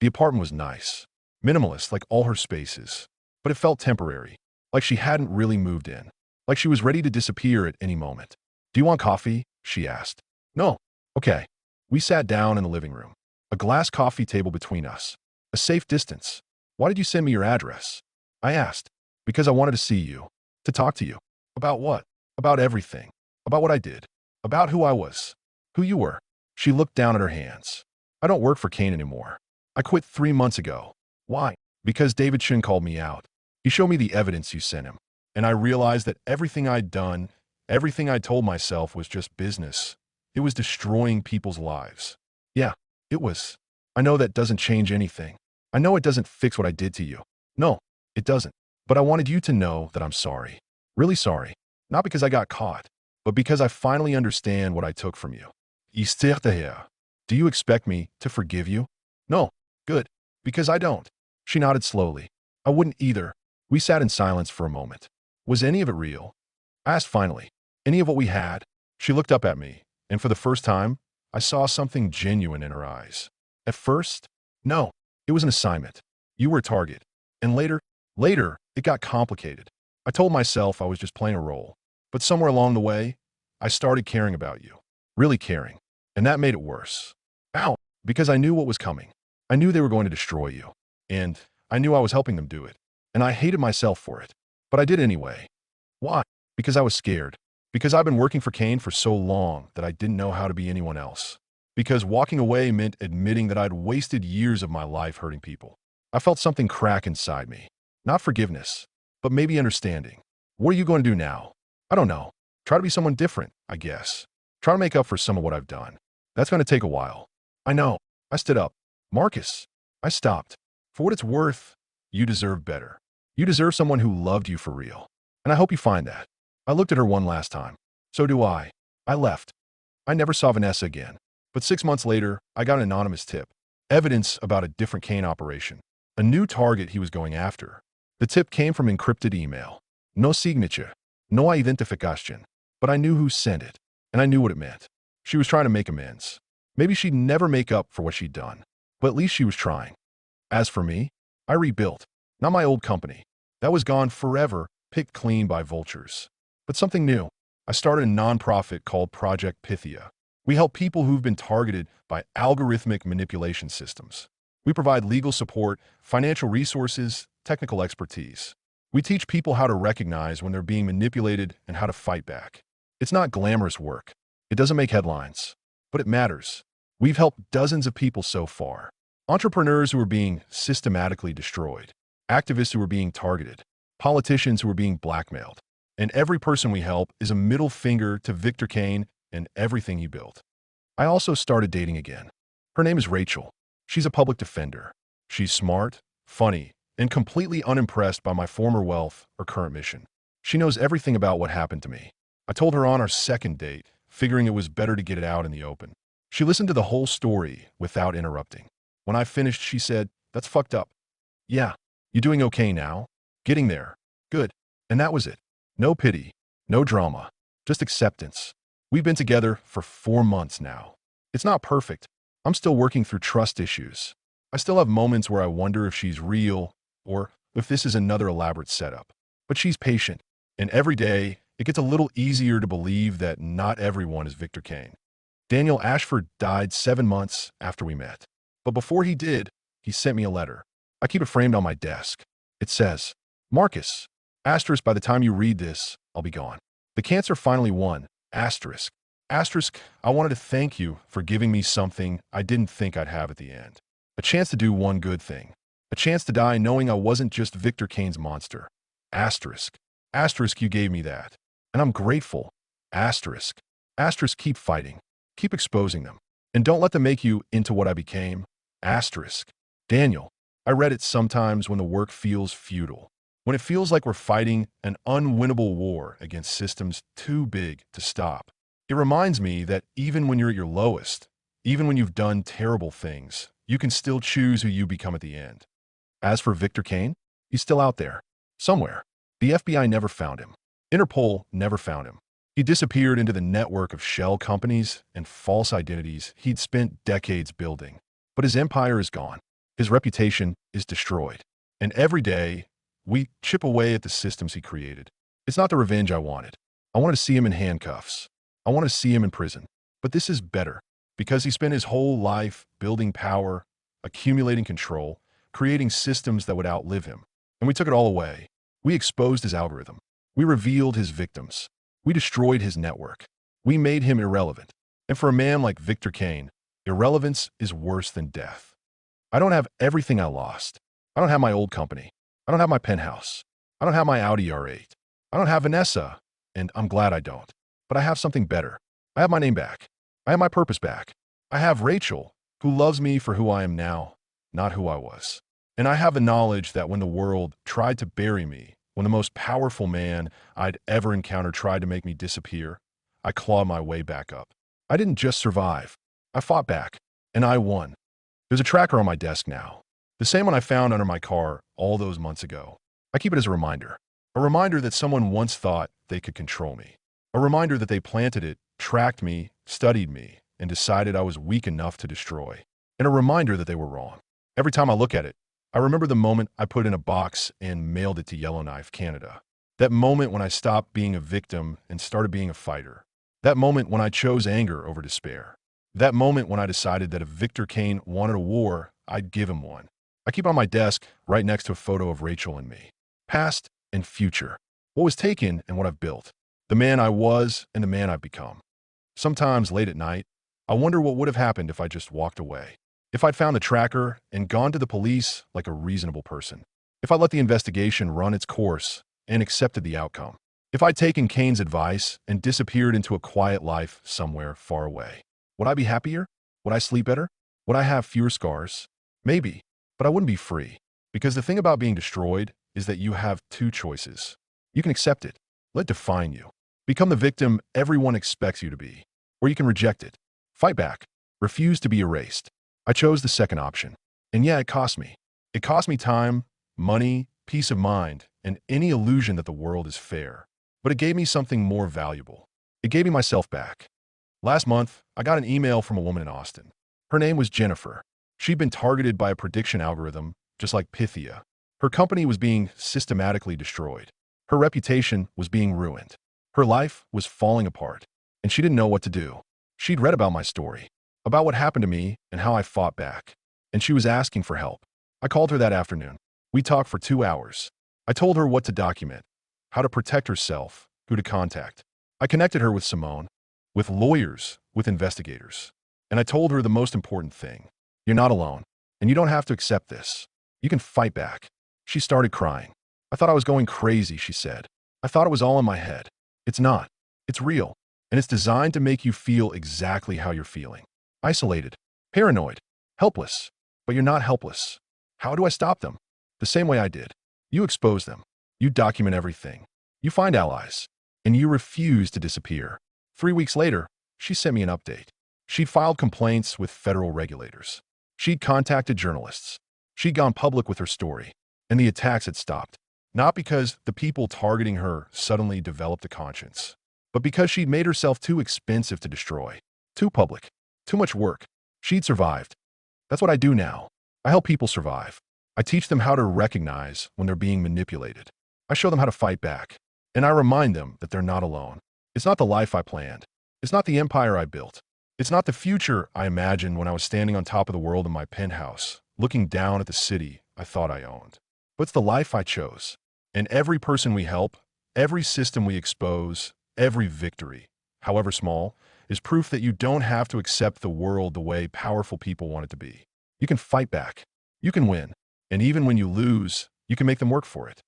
The apartment was nice, minimalist like all her spaces, but it felt temporary, like she hadn't really moved in, like she was ready to disappear at any moment. Do you want coffee? She asked. No. Okay. We sat down in the living room, a glass coffee table between us, a safe distance. Why did you send me your address? I asked. Because I wanted to see you, to talk to you. About what? About everything. About what I did. About who I was. Who you were. She looked down at her hands. I don't work for Kane anymore. I quit 3 months ago. Why? Because David Shin called me out. He showed me the evidence you sent him. And I realized that everything I'd done, everything I told myself was just business. It was destroying people's lives. Yeah, it was. I know that doesn't change anything. I know it doesn't fix what I did to you. No, it doesn't. But I wanted you to know that I'm sorry. Really sorry. Not because I got caught, but because I finally understand what I took from you. Histoire Do you expect me to forgive you? No. Good. Because I don't. She nodded slowly. I wouldn't either. We sat in silence for a moment. Was any of it real? I asked finally. Any of what we had? She looked up at me, and for the first time, I saw something genuine in her eyes. At first, no. It was an assignment. You were a target. And later, it got complicated. I told myself I was just playing a role. But somewhere along the way, I started caring about you. Really caring. And that made it worse. Ow! Because I knew what was coming. I knew they were going to destroy you. And I knew I was helping them do it. And I hated myself for it. But I did anyway. Why? Because I was scared. Because I've been working for Kane for so long that I didn't know how to be anyone else. Because walking away meant admitting that I'd wasted years of my life hurting people. I felt something crack inside me. Not forgiveness, but maybe understanding. What are you going to do now? I don't know. Try to be someone different, I guess. Try to make up for some of what I've done. That's going to take a while. I know. I stood up. Marcus. I stopped. For what it's worth, you deserve better. You deserve someone who loved you for real. And I hope you find that. I looked at her one last time. So do I. I left. I never saw Vanessa again. But 6 months later, I got an anonymous tip. Evidence about a different Kane operation. A new target he was going after. The tip came from encrypted email. No signature. No identification. But I knew who sent it. And I knew what it meant. She was trying to make amends. Maybe she'd never make up for what she'd done. But at least she was trying. As for me, I rebuilt. Not my old company. That was gone forever, picked clean by vultures. But something new. I started a nonprofit called Project Pythia. We help people who've been targeted by algorithmic manipulation systems. We provide legal support, financial resources, technical expertise. We teach people how to recognize when they're being manipulated and how to fight back. It's not glamorous work. It doesn't make headlines. But it matters. We've helped dozens of people so far. Entrepreneurs who are being systematically destroyed. Activists who are being targeted. Politicians who are being blackmailed. And every person we help is a middle finger to Victor Kane and everything he built. I also started dating again. Her name is Rachel. She's a public defender. She's smart, funny, and completely unimpressed by my former wealth or current mission. She knows everything about what happened to me. I told her on our second date, figuring it was better to get it out in the open. She listened to the whole story without interrupting. When I finished, she said, "That's fucked up." "Yeah. You doing okay now?" "Getting there." "Good." And that was it. No pity. No drama. Just acceptance. We've been together for 4 months now. It's not perfect. I'm still working through trust issues. I still have moments where I wonder if she's real or if this is another elaborate setup. But she's patient. And every day, it gets a little easier to believe that not everyone is Victor Kane. Daniel Ashford died 7 months after we met. But before he did, he sent me a letter. I keep it framed on my desk. It says, "Marcus, asterisk, by the time you read this, I'll be gone. The cancer finally won. Asterisk. Asterisk, I wanted to thank you for giving me something I didn't think I'd have at the end. A chance to do one good thing. A chance to die knowing I wasn't just Victor Kane's monster. Asterisk. Asterisk, you gave me that. And I'm grateful. Asterisk. Asterisk, keep fighting. Keep exposing them. And don't let them make you into what I became. Asterisk. Daniel, I read it sometimes when the work feels futile. When it feels like we're fighting an unwinnable war against systems too big to stop. It reminds me that even when you're at your lowest, even when you've done terrible things, you can still choose who you become at the end. As for Victor Kane, he's still out there. Somewhere. The FBI never found him. Interpol never found him. He disappeared into the network of shell companies and false identities he'd spent decades building. But his empire is gone. His reputation is destroyed. And every day, we chip away at the systems he created. It's not the revenge I wanted. I wanted to see him in handcuffs. I want to see him in prison. But this is better, because he spent his whole life building power, accumulating control, creating systems that would outlive him. And we took it all away. We exposed his algorithm. We revealed his victims. We destroyed his network. We made him irrelevant. And for a man like Victor Kane, irrelevance is worse than death. I don't have everything I lost. I don't have my old company. I don't have my penthouse. I don't have my Audi R8. I don't have Vanessa, and I'm glad I don't. But I have something better. I have my name back. I have my purpose back. I have Rachel, who loves me for who I am now, not who I was. And I have the knowledge that when the world tried to bury me, when the most powerful man I'd ever encountered tried to make me disappear, I clawed my way back up. I didn't just survive. I fought back. And I won. There's a tracker on my desk now. The same one I found under my car all those months ago. I keep it as a reminder. A reminder that someone once thought they could control me. A reminder that they planted it, tracked me, studied me, and decided I was weak enough to destroy. And a reminder that they were wrong. Every time I look at it, I remember the moment I put it in a box and mailed it to Yellowknife, Canada. That moment when I stopped being a victim and started being a fighter. That moment when I chose anger over despair. That moment when I decided that if Victor Kane wanted a war, I'd give him one. I keep it on my desk right next to a photo of Rachel and me. Past and future. What was taken and what I've built. The man I was and the man I've become. Sometimes late at night, I wonder what would have happened if I just walked away. If I'd found the tracker and gone to the police like a reasonable person. If I let the investigation run its course and accepted the outcome. If I'd taken Kane's advice and disappeared into a quiet life somewhere far away. Would I be happier? Would I sleep better? Would I have fewer scars? Maybe, but I wouldn't be free. Because the thing about being destroyed is that you have two choices. You can accept it. Let it define you. Become the victim everyone expects you to be. Or you can reject it. Fight back. Refuse to be erased. I chose the second option. And yeah, it cost me. It cost me time, money, peace of mind, and any illusion that the world is fair. But it gave me something more valuable. It gave me myself back. Last month, I got an email from a woman in Austin. Her name was Jennifer. She'd been targeted by a prediction algorithm, just like Pythia. Her company was being systematically destroyed. Her reputation was being ruined. Her life was falling apart, and she didn't know what to do. She'd read about my story, about what happened to me and how I fought back, and she was asking for help. I called her that afternoon. We talked for 2 hours. I told her what to document, how to protect herself, who to contact. I connected her with Simone, with lawyers, with investigators. And I told her the most important thing. You're not alone, and you don't have to accept this. You can fight back. She started crying. I thought I was going crazy, she said. I thought it was all in my head. It's not. It's real, and it's designed to make you feel exactly how you're feeling. Isolated, paranoid, helpless. But you're not helpless. How do I stop them? The same way I did. You expose them. You document everything. You find allies. And you refuse to disappear. 3 weeks later, she sent me an update. She'd filed complaints with federal regulators. She'd contacted journalists. She'd gone public with her story. And the attacks had stopped. Not because the people targeting her suddenly developed a conscience, but because she'd made herself too expensive to destroy. Too public. Too much work. She'd survived. That's what I do now. I help people survive. I teach them how to recognize when they're being manipulated. I show them how to fight back. And I remind them that they're not alone. It's not the life I planned. It's not the empire I built. It's not the future I imagined when I was standing on top of the world in my penthouse, looking down at the city I thought I owned. But it's the life I chose. And every person we help, every system we expose, every victory, however small, is proof that you don't have to accept the world the way powerful people want it to be. You can fight back. You can win. And even when you lose, you can make them work for it.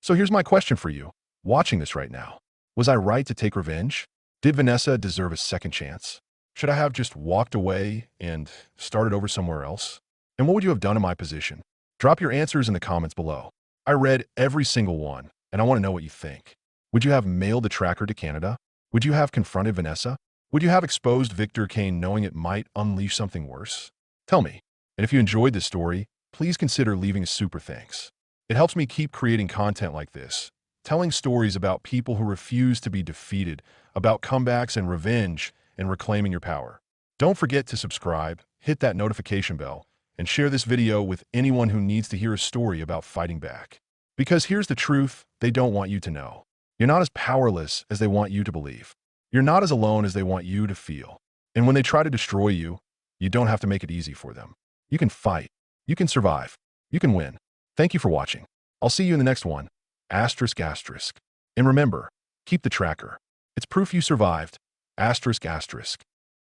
So here's my question for you, watching this right now. Was I right to take revenge? Did Vanessa deserve a second chance? Should I have just walked away and started over somewhere else? And what would you have done in my position? Drop your answers in the comments below. I read every single one, and I want to know what you think. Would you have mailed the tracker to Canada? Would you have confronted Vanessa? Would you have exposed Victor Kane knowing it might unleash something worse? Tell me. And if you enjoyed this story, please consider leaving a super thanks. It helps me keep creating content like this, telling stories about people who refuse to be defeated, about comebacks and revenge, and reclaiming your power. Don't forget to subscribe, hit that notification bell, and share this video with anyone who needs to hear a story about fighting back. Because here's the truth they don't want you to know. You're not as powerless as they want you to believe. You're not as alone as they want you to feel. And when they try to destroy you, you don't have to make it easy for them. You can fight. You can survive. You can win. Thank you for watching. I'll see you in the next one. Asterisk, asterisk. And remember, keep the tracker. It's proof you survived. Asterisk, asterisk.